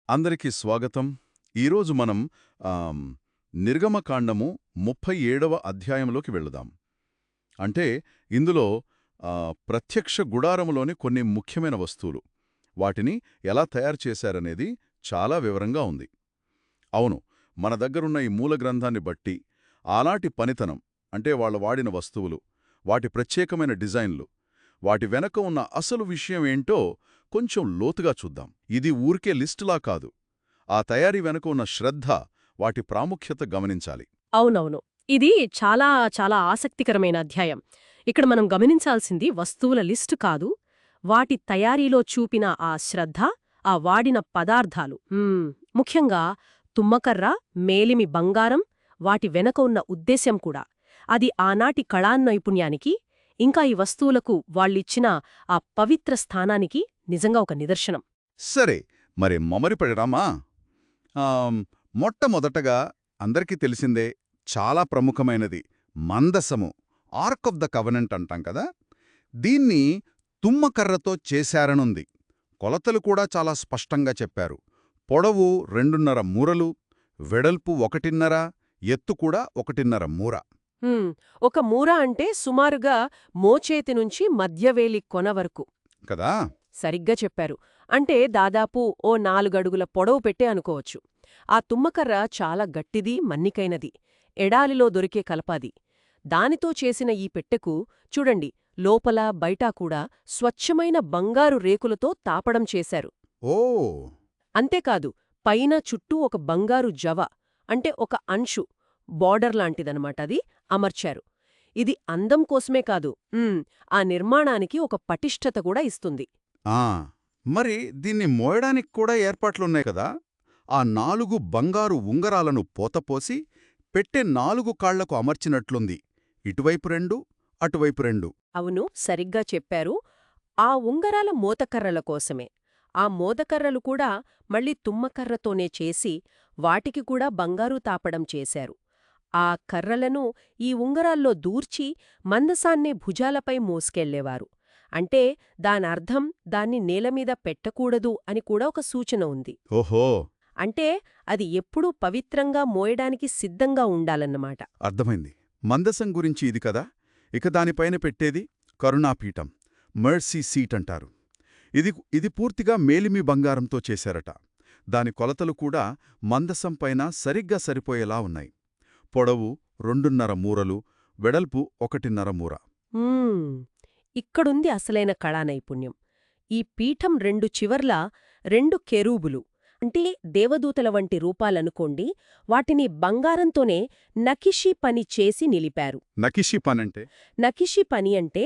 అందరికీ స్వాగతం. ఈరోజు మనం ఆమ్, నిర్గమకాండము 37వ అధ్యాయంలోకి వెళుదాం. అంటే ఇందులో ప్రత్యక్ష గుడారములోని కొన్ని ముఖ్యమైన వస్తువులు, వాటిని ఎలా తయారు చేశారనేది చాలా వివరంగా ఉంది. అవును, మన దగ్గరున్న ఈ మూల గ్రంథాన్ని బట్టి ఆనాటి పనితనం, అంటే వాళ్ళు వాడిన వస్తువులు, వాటి ప్రత్యేకమైన డిజైన్లు, వాటి వెనక ఉన్న అసలు విషయం ఏంటో కొంచెం లోతుగా చూద్దాం. ఇది ఊరికే లిస్టులా కాదు, ఆ తయారీ వెనుక ఉన్న శ్రద్ధ, వాటి ప్రాముఖ్యత గమనించాలి. అవునవును. ఇది చాలా చాలా ఆసక్తికరమైన అధ్యాయం. ఇక్కడ మనం గమనించాల్సింది వస్తువుల లిస్టు కాదు, వాటి తయారీలో చూపిన ఆ శ్రద్ధ, ఆ వాడిన పదార్థాలు. ముఖ్యంగా తుమ్మకర్ర, మేలిమి బంగారం, వాటి వెనక ఉన్న ఉద్దేశ్యం కూడా. అది ఆనాటి కళానైపుణ్యానికి, ఇంకా ఈ వస్తువులకు వాళ్ళిచ్చిన ఆ పవిత్ర స్థానానికి నిజంగా ఒక నిదర్శనం. సరే, మరి మమరిపడరామా? మొట్టమొదటగా అందరికీ తెలిసిందే, చాలా ప్రముఖమైనది మందసము, ఆర్క్ ఆఫ్ ద కవెనెంట్ అంటాం కదా. దీన్ని తుమ్మకర్రతో చేశారనుంది. కొలతలు కూడా చాలా స్పష్టంగా చెప్పారు. పొడవు 2.5 మూరలు, వెడల్పు 1.5, ఎత్తు కూడా 1.5 మూర. ఒక మూర అంటే సుమారుగా మోచేతి నుంచి మధ్యవేలి కొన వరకు కదా. సరిగ్గా చెప్పారు. అంటే దాదాపు ఓ 4 అడుగుల పొడవు పెట్టే అనుకోవచ్చు. ఆ తుమ్మకర్ర చాలా గట్టిది, మన్నికైనది, ఎడాలిలో దొరికే కలపాది. దానితో చేసిన ఈ పెట్టెకు చూడండి, లోపల బయటా కూడా స్వచ్ఛమైన బంగారు రేకులతో తాపడం చేశారు. ఓ! అంతేకాదు, పైన చుట్టూ ఒక బంగారు జవ, అంటే ఒక అంచు, బార్డర్ లాంటిదనమాటది, అమర్చారు. ఇది అందం కోసమే కాదు, ఆ నిర్మాణానికి ఒక పటిష్టత కూడా ఇస్తుంది. ఆ, మరి దీన్ని మోయడానికి కూడా ఏర్పాట్లున్నాయి కదా. ఆ 4 బంగారు ఉంగరాలను పోతపోసి పెట్టె 4 కాళ్లకు అమర్చినట్లుంది. ఇటువైపు 2, అటువైపు 2. అవును, సరిగ్గా చెప్పారు. ఆ ఉంగరాల మోతకర్రల కోసమే. ఆ మోతకర్రలు కూడా మళ్ళీ తుమ్మకర్రతోనే చేసి వాటికి కూడా బంగారు తాపడం చేశారు. ఆ కర్రలను ఈ ఉంగరాల్లో దూర్చి మందసాన్నే భుజాలపై మోసుకెళ్లేవారు. అంటే దానర్థం దాన్ని నేలమీద పెట్టకూడదు అని కూడా ఒక సూచన ఉంది. ఓహో! అంటే అది ఎప్పుడూ పవిత్రంగా మోయడానికి సిద్ధంగా ఉండాలన్నమాట. అర్థమైంది. మందసం గురించి ఇది కదా. ఇక దానిపైన పెట్టేది కరుణాపీఠం, మర్సీ సీట్ అంటారు. ఇది పూర్తిగా మేలిమి బంగారంతో చేశారట. దాని కొలతలు కూడా మందసం పైన సరిగ్గా సరిపోయేలా ఉన్నాయి. పొడవు 2.5 మూరలు, వెడల్పు 1.5 మూర. ఇక్కడుంది అసలైన కళానైపుణ్యం. ఈ పీఠం 2 చివర్లా 2 కెరూబులు, అంటే దేవదూతల వంటి రూపాలనుకోండి, వాటిని బంగారంతోనే నకిషీ పని చేసి నిలిపారు. నకిషీ పనంటే? నకిషీ పని అంటే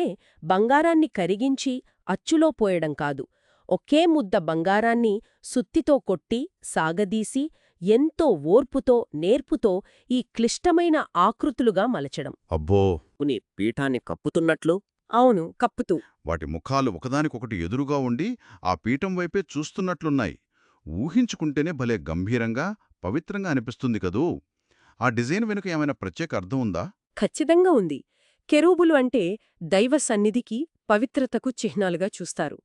బంగారాన్ని కరిగించి అచ్చులో పోయడం కాదు, ఒకే ముద్ద బంగారాన్ని సుత్తితో కొట్టి, సాగదీసి, ఎంతో ఓర్పుతో, నేర్పుతో ఈ క్లిష్టమైన ఆకృతులుగా మలచడం. అబ్బో! పీఠాన్ని కప్పుతున్నట్లు. అవును, కప్పుతూ. వాటి ముఖాలు ఒకదానికొకటి ఎదురుగా ఉండి ఆ పీఠం వైపే చూస్తున్నట్లున్నాయి. ఊహించుకుంటేనే భలే గంభీరంగా, పవిత్రంగా అనిపిస్తుంది కదూ. ఆ డిజైన్ వెనుక ఏమైనా ప్రత్యేక అర్థం ఉందా? ఖచ్చితంగా ఉంది. కెరూబులు అంటే దైవ సన్నిధికి, పవిత్రతకు చిహ్నాలుగా చూస్తారు.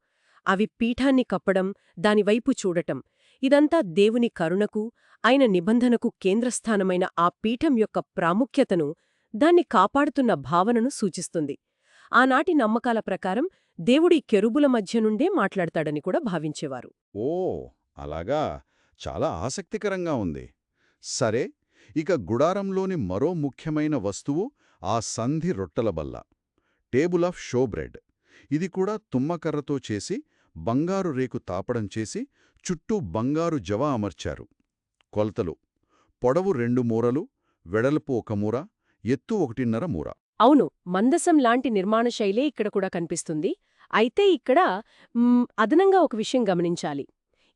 అవి పీఠాన్ని కప్పడం, దానివైపు చూడటం, ఇదంతా దేవుని కరుణకు, ఆయన నిబంధనకు కేంద్రస్థానమైన ఆ పీఠం యొక్క ప్రాముఖ్యతను, దాన్ని కాపాడుతున్న భావనను సూచిస్తుంది. ఆనాటి నమ్మకాల ప్రకారం దేవుడి కెరూబుల మధ్య నుండే మాట్లాడతాడని కూడా భావించేవారు. ఓ, అలాగా. చాలా ఆసక్తికరంగా ఉంది. సరే, ఇక గుడారంలోని మరో ముఖ్యమైన వస్తువు ఆ సంధి రొట్టెల బల్ల, టేబుల్ ఆఫ్ షోబ్రెడ్. ఇది కూడా తుమ్మకర్రతో చేసి, బంగారు రేకు తాపడం చేసి, చుట్టూ బంగారు జవ అమర్చారు. కొలతలు: పొడవు 2 మూరలు, వెడల్పు 1 మూర, ఎత్తు 1.5 మూర. అవును, మందసం లాంటి నిర్మాణ శైలే ఇక్కడ కూడా కనిపిస్తుంది. అయితే ఇక్కడ అదనంగా ఒక విషయం గమనించాలి.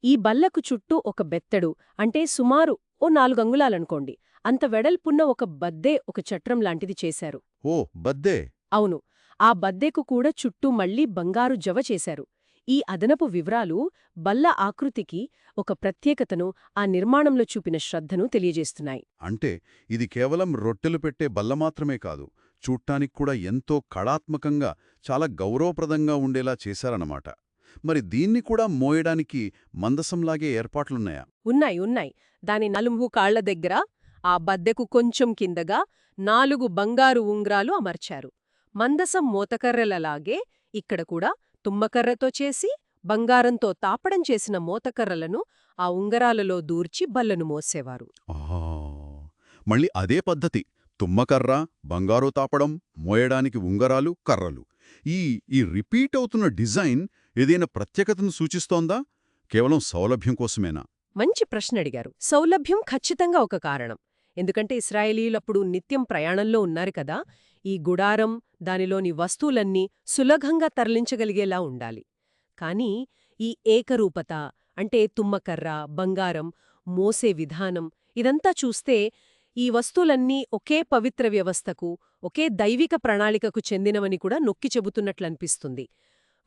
ఈ బల్లకు చుట్టూ ఒక బెత్తడు, అంటే సుమారు ఓ 4 అంగుళాలనుకోండి, అంత వెడల్పున్న ఒక బద్దే, ఒక చట్రం లాంటిది చేశారు. ఓ, బద్దే! అవును, ఆ బద్దెకు కూడా చుట్టూ మళ్లీ బంగారు జవ చేశారు. ఈ అదనపు వివరాలు బల్ల ఆకృతికి ఒక ప్రత్యేకతను, ఆ నిర్మాణంలో చూపిన శ్రద్ధను తెలియజేస్తున్నాయి. అంటే ఇది కేవలం రొట్టెలు పెట్టే బల్ల మాత్రమే కాదు, చూడ్టానికి కూడా ఎంతో కళాత్మకంగా, చాలా గౌరవప్రదంగా ఉండేలా చేశారన్నమాట. మరి దీన్ని కూడా మోయడానికి మందసంలాగే ఏర్పాట్లున్నాయా? ఉన్నాయి. దాని నలుగు కాళ్ల దగ్గర ఆ బద్దెకు కొంచెం కిందగా 4 బంగారు ఉంగరాలు అమర్చారు. మందసం మోతకర్రలలాగే ఇక్కడ కూడా తుమ్మకర్రతో చేసి బంగారంతో తాపడం చేసిన మోతకర్రలను ఆ ఉంగరాలలో దూర్చి బల్లను మోసేవారు. ఆహా! మళ్ళీ అదే పద్ధతి. తుమ్మకర్ర, బంగారు తాపడం, మోయడానికి ఉంగరాలు, కర్రలు. ఈ ఈ రిపీట్ అవుతున్న డిజైన్ ఏదైనా ప్రత్యేకతను సూచిస్తోందా? కేవలం సౌలభ్యం కోసమేనా? మంచి ప్రశ్న అడిగారు. సౌలభ్యం ఖచ్చితంగా ఒక కారణం. ఎందుకంటే ఇశ్రాయేలీలప్పుడు నిత్యం ప్రయాణంలో ఉన్నారు కదా, ఈ గుడారం, దానిలోని వస్తువులన్నీ సులభంగా తరలించగలిగేలా ఉండాలి. కానీ ఈ ఏకరూపత అంటే తుమ్మకర్ర, బంగారం, మోసే విధానం ఇదంతా చూస్తే ఈ వస్తువులన్నీ ఒకే పవిత్ర వ్యవస్థకు, ఒకే దైవిక ప్రణాళికకు చెందినవని కూడా నొక్కి చెబుతున్నట్లనిపిస్తుంది.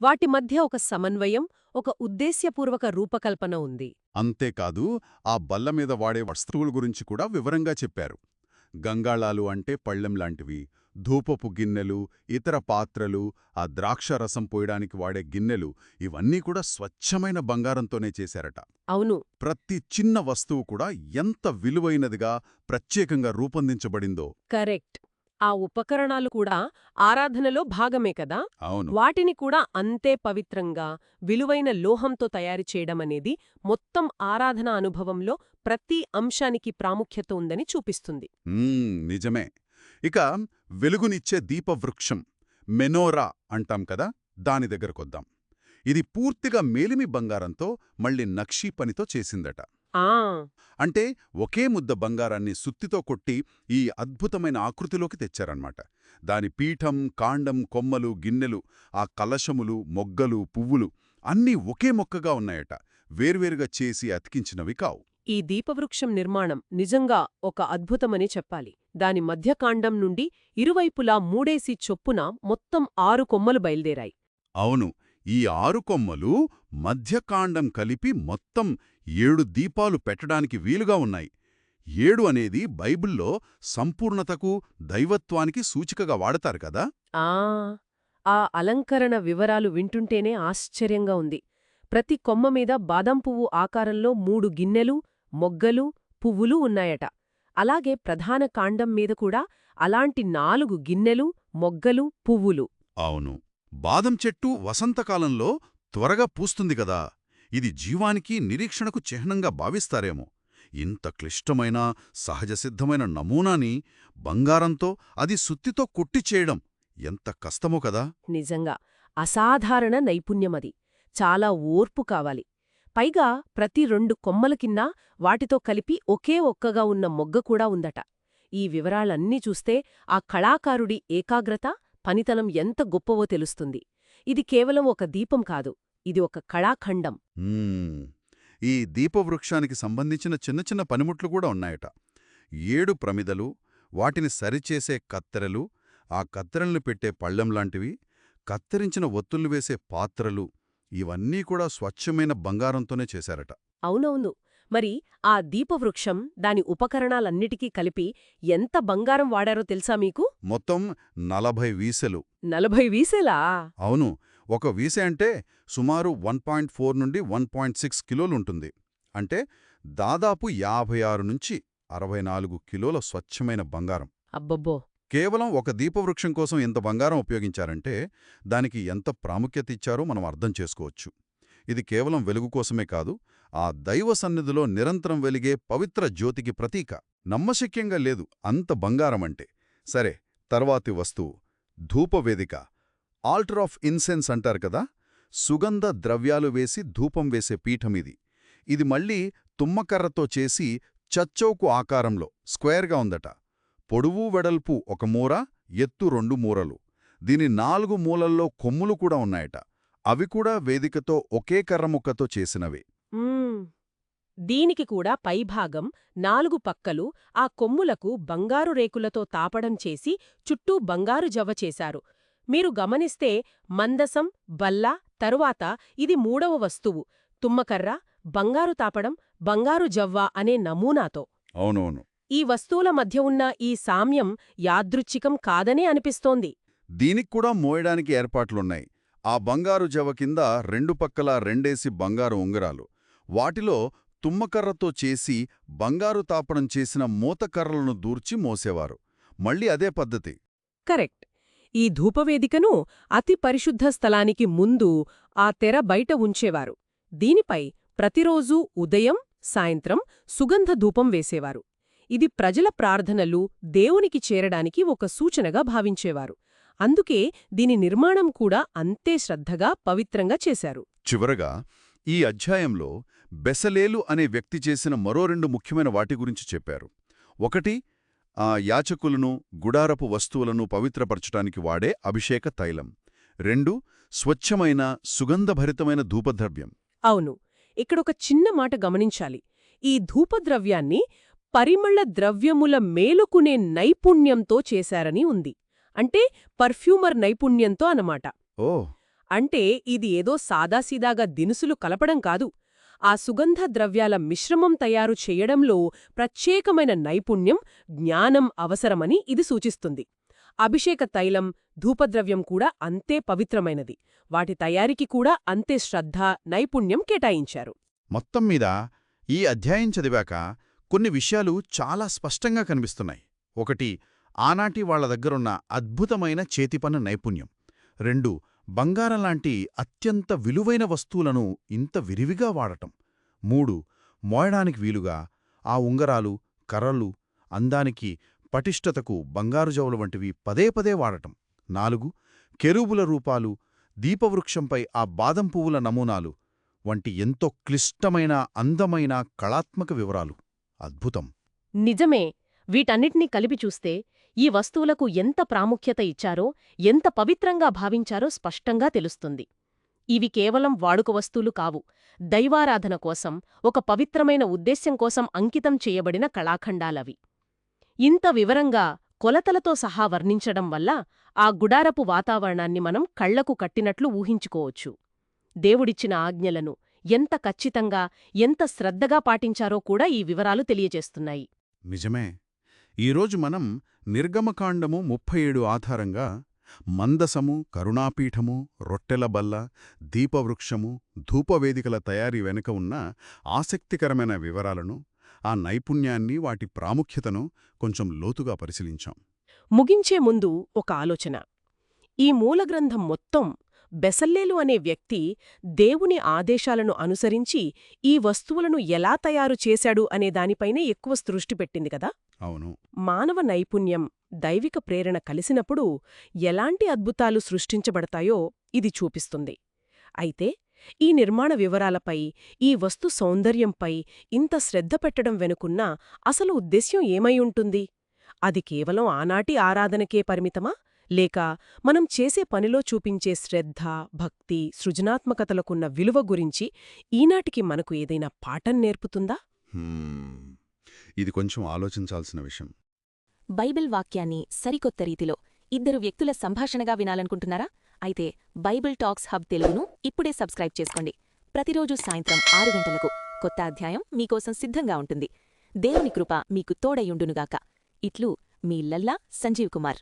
వాటి మధ్య ఒక సమన్వయం, ఒక ఉద్దేశ్యపూర్వక రూపకల్పన ఉంది. అంతేకాదు, ఆ బల్ల మీద వాడే వస్తువుల గురించి కూడా వివరంగా చెప్పారు. గంగాళాలు అంటే పళ్ళెంలాంటివి, ధూపపు గిన్నెలు, ఇతర పాత్రలు, ఆ ద్రాక్ష రసం పోయడానికి వాడే గిన్నెలు ఇవన్నీ కూడా స్వచ్ఛమైన బంగారంతోనే చేశారట. అవును. ప్రతి చిన్న వస్తువు కూడా ఎంత విలువైనదిగా, ప్రత్యేకంగా రూపొందించబడిందో. కరెక్ట్. ఆ ఉపకరణాలు కూడా ఆరాధనలో భాగమే కదా. అవును. వాటిని కూడా అంతే పవిత్రంగా, విలువైన లోహంతో తయారు చేయడమనేది మొత్తం ఆరాధన అనుభవంలో ప్రతి అంశానికి ప్రాముఖ్యత ఉందని చూపిస్తుంది. నిజమే. ఇక వెలుగునిచ్చే దీపవృక్షం, మెనోరా అంటాం కదా, దాని దగ్గరకొద్దాం. ఇది పూర్తిగా మేలిమి బంగారంతో మళ్ళీ నక్షీ పనితో చేసిందట. ఆ అంటే ఒకే ముద్ద బంగారాన్ని సుత్తితో కొట్టి ఈ అద్భుతమైన ఆకృతిలోకి తెచ్చారన్నమాట. దాని పీఠం, కాండం, కొమ్మలు, గిన్నెలు, ఆ కలశములు, మొగ్గలు, పువ్వులు అన్నీ ఒకే మొక్కగా ఉన్నాయట. వేర్వేరుగా చేసి అతికించినవి కావు. ఈ దీపవృక్షం నిర్మాణం నిజంగా ఒక అద్భుతమని చెప్పాలి. దాని మధ్యకాండం నుండి ఇరువైపులా 3 చొప్పున మొత్తం 6 కొమ్మలు బయల్దేరాయి. అవును. ఈ 6 కొమ్మలు మధ్యకాండం కలిపి మొత్తం 7 దీపాలు పెట్టడానికి వీలుగా ఉన్నాయి. 7 అనేది బైబిల్లో సంపూర్ణతకు, దైవత్వానికి సూచికగా వాడతారు కదా. ఆ అలంకరణ వివరాలు వింటుంటేనే ఆశ్చర్యంగా ఉంది. ప్రతి కొమ్మ మీద బాదం పువ్వు ఆకారంలో 3 గిన్నెలు, మొగ్గలు, పువ్వులు ఉన్నాయట. అలాగే ప్రధాన కాండం మీద కూడా అలాంటి 4 గిన్నెలు, మొగ్గలు, పువ్వులు. అవును. బాదం చెట్టు వసంతకాలంలో త్వరగా పూస్తుంది కదా. ఇది జీవానికి, నిరీక్షణకు చిహ్నంగా భావిస్తారేమో. ఇంత క్లిష్టమైన, సహజసిద్ధమైన నమూనాని బంగారంతో, అది సుత్తితో కొట్టిచేయడం ఎంత కష్టమో కదా. నిజంగా అసాధారణ నైపుణ్యమది. చాలా ఓర్పు కావాలి. పైగా ప్రతి 2 కొమ్మల కింద వాటితో కలిపి ఒకే ఒక్కగా ఉన్న మొగ్గ కూడా ఉందట. ఈ వివరాలన్నీ చూస్తే ఆ కళాకారుడి ఏకాగ్రత, పనితనం ఎంత గొప్పవో తెలుస్తుంది. ఇది కేవలం ఒక దీపం కాదు, ఇది ఒక కళాఖండం. ఈ దీపవృక్షానికి సంబంధించిన చిన్న చిన్న పనిముట్లు కూడా ఉన్నాయట. 7 ప్రమిదలు, వాటిని సరిచేసే కత్తెరలు, ఆ కత్తెరల్ని పెట్టే పళ్ళెంలాంటివి, కత్తిరించిన ఒత్తుల్ని వేసే పాత్రలు, ఇవన్నీ కూడా స్వచ్ఛమైన బంగారంతోనే చేశారట. అవునవును. మరి ఆ దీపవృక్షం, దాని ఉపకరణాలన్నిటికీ కలిపి ఎంత బంగారం వాడారో తెలుసా మీకు? మొత్తం 40 వీసెలు. 40 వీసెలా? అవును. ఒక వీసె అంటే సుమారు 1.4 నుండి 1.6 కిలోలుంటుంది. అంటే దాదాపు 56 నుంచి 64 కిలోల స్వచ్ఛమైన బంగారం. అబ్బబ్బో! కేవలం ఒక దీపవృక్షం కోసం ఎంత బంగారం ఉపయోగించారంటే దానికి ఎంత ప్రాముఖ్యత ఇచ్చారో మనం అర్థం చేసుకోవచ్చు. ఇది కేవలం వెలుగు కోసమే కాదు, ఆ దైవ సన్నిధిలో నిరంతరం వెలిగే పవిత్ర జ్యోతికి ప్రతీక. నమ్మశక్యంగా లేదు అంత బంగారమంటే. సరే, తర్వాతి వస్తువు ధూపవేదిక. ఆల్టర్ ఆఫ్ ఇన్సెన్స్ అంటారు కదా. సుగంధ ద్రవ్యాలు వేసి ధూపం వేసే పీఠమిది. ఇది మళ్ళీ తుమ్మకర్రతో చేసి చచ్చౌకు ఆకారంలో స్క్వేర్గా ఉందట. పొడువు వెడల్పు 1 మూర, ఎత్తు 2 మూరలు. దీని 4 మూలల్లో కొమ్ములు కూడా ఉన్నాయట. అవి కూడా వేదికతో ఒకే కర్రముక్కతో చేసినవే. దీనికి కూడా పైభాగం 4 పక్కలు ఆ కొమ్ములకు బంగారు రేకులతో తాపడం చేసి చుట్టూ బంగారు జవ్వ చేశారు. మీరు గమనిస్తే మందసం, బల్ల, తరువాత ఇది 3వ వస్తువు తుమ్మకర్ర, బంగారు తాపడం, బంగారు జవ్వ అనే నమూనాతో. అవునవును. ఈ వస్తువుల మధ్య ఉన్న ఈ సామ్యం యాదృచ్ఛికం కాదనే అనిపిస్తోంది. దీనిక్కూడా మోయడానికి ఏర్పాట్లున్నాయి. ఆ బంగారు జవ కింద రెండు పక్కలా రెండేసి బంగారు ఉంగరాలు, వాటిలో తుమ్మకర్రతో చేసి బంగారు తాపడం చేసిన మూతకర్రలను దూర్చి మోసేవారు. మళ్ళీ అదే పద్ధతి. కరెక్ట్. ఈ ధూపవేదికను అతి పరిశుద్ధ స్థలానికి ముందు ఆ తెర బయట ఉంచేవారు. దీనిపై ప్రతిరోజూ ఉదయం, సాయంత్రం సుగంధ ధూపం వేసేవారు. ఇది ప్రజల ప్రార్థనలు దేవునికి చేరడానికి ఒక సూచనగా భావించేవారు. అందుకే దీని నిర్మాణం కూడా అంతే శ్రద్ధగా, పవిత్రంగా చేశారు. చివరగా ఈ అధ్యాయంలో బెసలేలు అనే వ్యక్తి చేసిన మరో రెండు ముఖ్యమైన వాటి గురించి చెప్పారు. ఒకటి, ఆ యాచకులను, గుడారపు వస్తువులను పవిత్రపరచటానికి వాడే అభిషేక తైలం. రెండు, స్వచ్ఛమైన సుగంధభరితమైన ధూపద్రవ్యం. అవును, ఇక్కడొక చిన్న మాట గమనించాలి. ఈ ధూపద్రవ్యాన్ని పరిమళ ద్రవ్యముల మేలుకునే నైపుణ్యంతో చేశారని ఉంది. అంటే పర్ఫ్యూమర్ నైపుణ్యంతో అన్నమాట. ఓ, అంటే ఇది ఏదో సాదాసీదాగా దినుసులు కలపడం కాదు. ఆ సుగంధ ద్రవ్యాల మిశ్రమం తయారు చెయ్యడంలో ప్రత్యేకమైన నైపుణ్యం, జ్ఞానం అవసరమని ఇది సూచిస్తుంది. అభిషేక తైలం, ధూపద్రవ్యం కూడా అంతే పవిత్రమైనది. వాటి తయారీకి కూడా అంతే శ్రద్ధ, నైపుణ్యం కేటాయించారు. మొత్తం మీద ఈ అధ్యాయం చదివాక కొన్ని విషయాలు చాలా స్పష్టంగా కనిపిస్తున్నాయి. ఒకటి, ఆనాటి వాళ్ల దగ్గరున్న అద్భుతమైన చేతిపని నైపుణ్యం. రెండు, బంగారంలాంటి అత్యంత విలువైన వస్తువులను ఇంత విరివిగా వాడటం. మూడు, మోయడానికి వీలుగా ఆ ఉంగరాలు, కర్రలు, అందానికి, పటిష్టతకు బంగారు జవులు వంటివి పదే పదే వాడటం. నాలుగు, కెరూబుల రూపాలు, దీపవృక్షంపై ఆ బాదం పువ్వుల నమూనాలు వంటి ఎంతో క్లిష్టమైన, అందమైన కళాత్మక వివరాలు. అద్భుతం. నిజమే. వీటన్నిటినీ కలిపి చూస్తే ఈ వస్తువులకు ఎంత ప్రాముఖ్యత ఇచ్చారో, ఎంత పవిత్రంగా భావించారో స్పష్టంగా తెలుస్తుంది. ఇవి కేవలం వాడుక వస్తువులు కావు. దైవారాధన కోసం, ఒక పవిత్రమైన ఉద్దేశ్యం కోసం అంకితం చేయబడిన కళాఖండాలవి. ఇంత వివరంగా, కొలతలతో సహా వర్ణించడం వల్ల ఆ గుడారపు వాతావరణాన్ని మనం కళ్లకు కట్టినట్లు ఊహించుకోవచ్చు. దేవుడిచ్చిన ఆజ్ఞలను ఎంత ఖచ్చితంగా, ఎంత శ్రద్ధగా పాటించారో కూడా ఈ వివరాలు తెలియజేస్తున్నాయి. నిజమే. ఈరోజు మనం నిర్గమకాండము 37 ఆధారంగా మందసము, కరుణాపీఠము, రొట్టెల బల్ల, దీపవృక్షము, ధూపవేదికల తయారీ వెనుక ఉన్న ఆసక్తికరమైన వివరాలను, ఆ నైపుణ్యాన్ని, వాటి ప్రాముఖ్యతను కొంచెం లోతుగా పరిశీలించాం. ముగించే ముందు ఒక ఆలోచన. ఈ మూలగ్రంథం మొత్తం బెసల్లేలు అనే వ్యక్తి దేవుని ఆదేశాలను అనుసరించి ఈ వస్తువులను ఎలా తయారు చేశాడు అనే దానిపైనే ఎక్కువ దృష్టి పెట్టింది కదా. అవును. మానవ నైపుణ్యం, దైవిక ప్రేరణ కలిసినప్పుడు ఎలాంటి అద్భుతాలు సృష్టించబడతాయో ఇది చూపిస్తుంది. అయితే ఈ నిర్మాణ వివరాలపై, ఈ వస్తు సౌందర్యంపై ఇంత శ్రద్ధ పెట్టడం వెనుకున్న అసలు ఉద్దేశ్యం ఏమై ఉంటుంది? అది కేవలం ఆనాటి ఆరాధనకే పరిమితమా? లేక మనం చేసే పనిలో చూపించే శ్రద్ధ, భక్తి, సృజనాత్మకతలకున్న విలువ గురించి ఈనాటికి మనకు ఏదైనా పాఠం నేర్పుతుందా? ఇది కొంచెం ఆలోచించాల్సిన విషయం. బైబిల్ వాక్యాన్ని సరికొత్త రీతిలో ఇద్దరు వ్యక్తుల సంభాషణగా వినాలనుకుంటున్నారా? అయితే బైబిల్ టాక్స్ హబ్ తెలుగును ఇప్పుడే సబ్స్క్రైబ్ చేసుకోండి. ప్రతిరోజు సాయంత్రం 6 గంటలకు కొత్త అధ్యాయం మీకోసం సిద్ధంగా ఉంటుంది. దేవుని కృప మీకు తోడయుండునుగాక. ఇట్లు మీ లల్లా సంజీవ్ కుమార్.